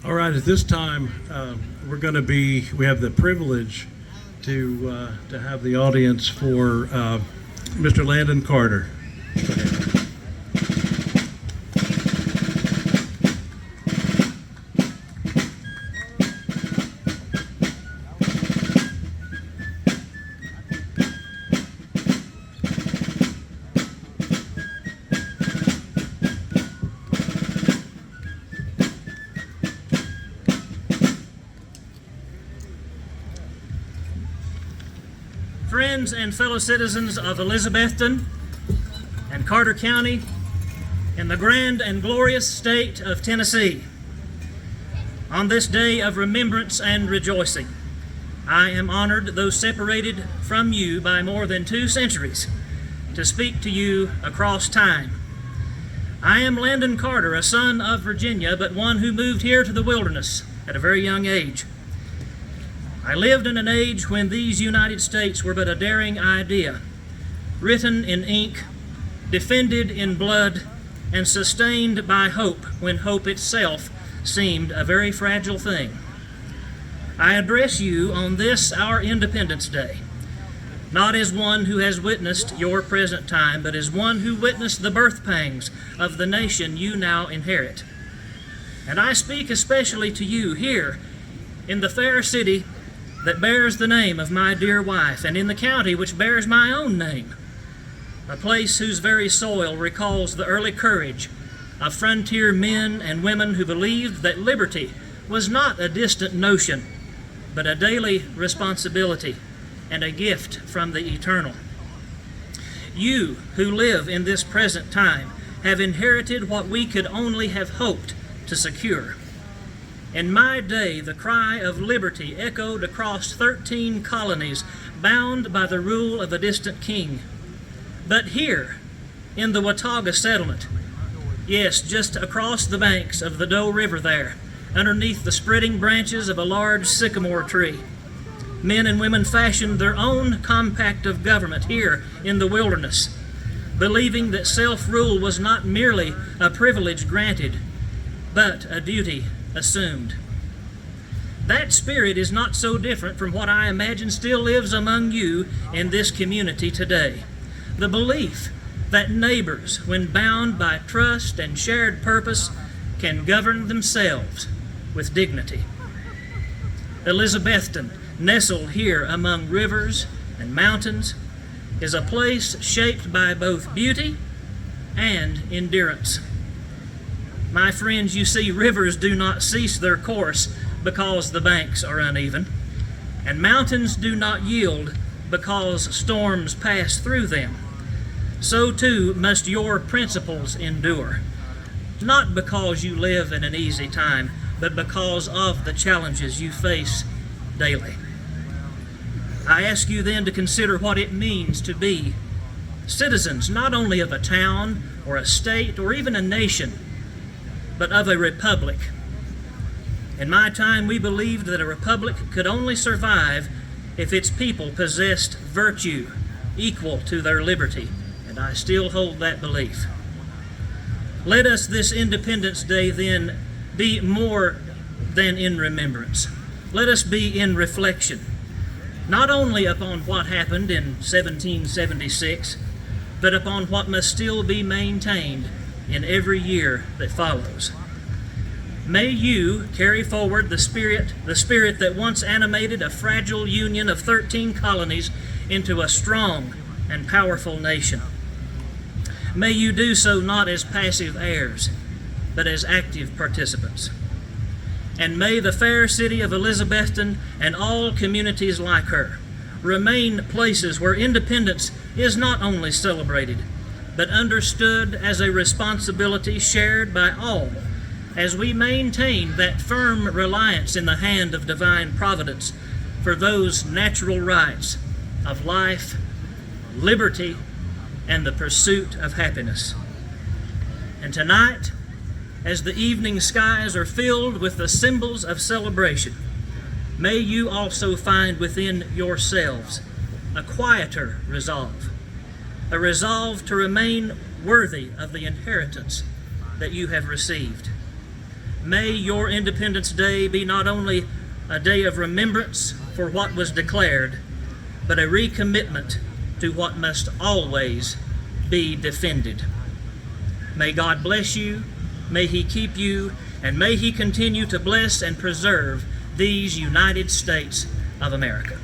All right, at this time, we have the privilege to have the audience for Mr. Landon Carter. Friends and fellow citizens of Elizabethton and Carter County in the grand and glorious state of Tennessee, on this day of remembrance and rejoicing, I am honored, though separated from you by more than 2 centuries, to speak to you across time. I am Landon Carter, a son of Virginia, but one who moved here to the wilderness at a very young age. I lived in an age when these United States were but a daring idea, written in ink, defended in blood, and sustained by hope when hope itself seemed a very fragile thing. I address you on this, our Independence Day, not as one who has witnessed your present time, but as one who witnessed the birth pangs of the nation you now inherit. And I speak especially to you here in the fair city that bears the name of my dear wife, and in the county which bears my own name, a place whose very soil recalls the early courage of frontier men and women who believed that liberty was not a distant notion, but a daily responsibility and a gift from the eternal. You who live in this present time have inherited what we could only have hoped to secure. In my day, the cry of liberty echoed across 13 colonies bound by the rule of a distant king. But here, in the Watauga settlement, yes, just across the banks of the Doe River there, underneath the spreading branches of a large sycamore tree, men and women fashioned their own compact of government here in the wilderness, believing that self-rule was not merely a privilege granted, but a duty assumed. That spirit is not so different from what I imagine still lives among you in this community today. The belief that neighbors, when bound by trust and shared purpose, can govern themselves with dignity. Elizabethton, nestled here among rivers and mountains, is a place shaped by both beauty and endurance. My friends, you see, rivers do not cease their course because the banks are uneven, and mountains do not yield because storms pass through them. So too must your principles endure, not because you live in an easy time, but because of the challenges you face daily. I ask you then to consider what it means to be citizens not only of a town or a state or even a nation, but of a republic. In my time, we believed that a republic could only survive if its people possessed virtue equal to their liberty, and I still hold that belief. Let us this Independence Day then be more than in remembrance. Let us be in reflection, not only upon what happened in 1776, but upon what must still be maintained in every year that follows. May you carry forward the spirit that once animated a fragile union of 13 colonies into a strong and powerful nation. May you do so not as passive heirs, but as active participants. And may the fair city of Elizabethton and all communities like her remain places where independence is not only celebrated, but understood as a responsibility shared by all, as we maintain that firm reliance in the hand of divine providence for those natural rights of life, liberty, and the pursuit of happiness. And tonight, as the evening skies are filled with the symbols of celebration, may you also find within yourselves a quieter resolve, a resolve to remain worthy of the inheritance that you have received. may your Independence Day be not only a day of remembrance for what was declared, but a recommitment to what must always be defended. May God bless you, may He keep you, and may He continue to bless and preserve these United States of America.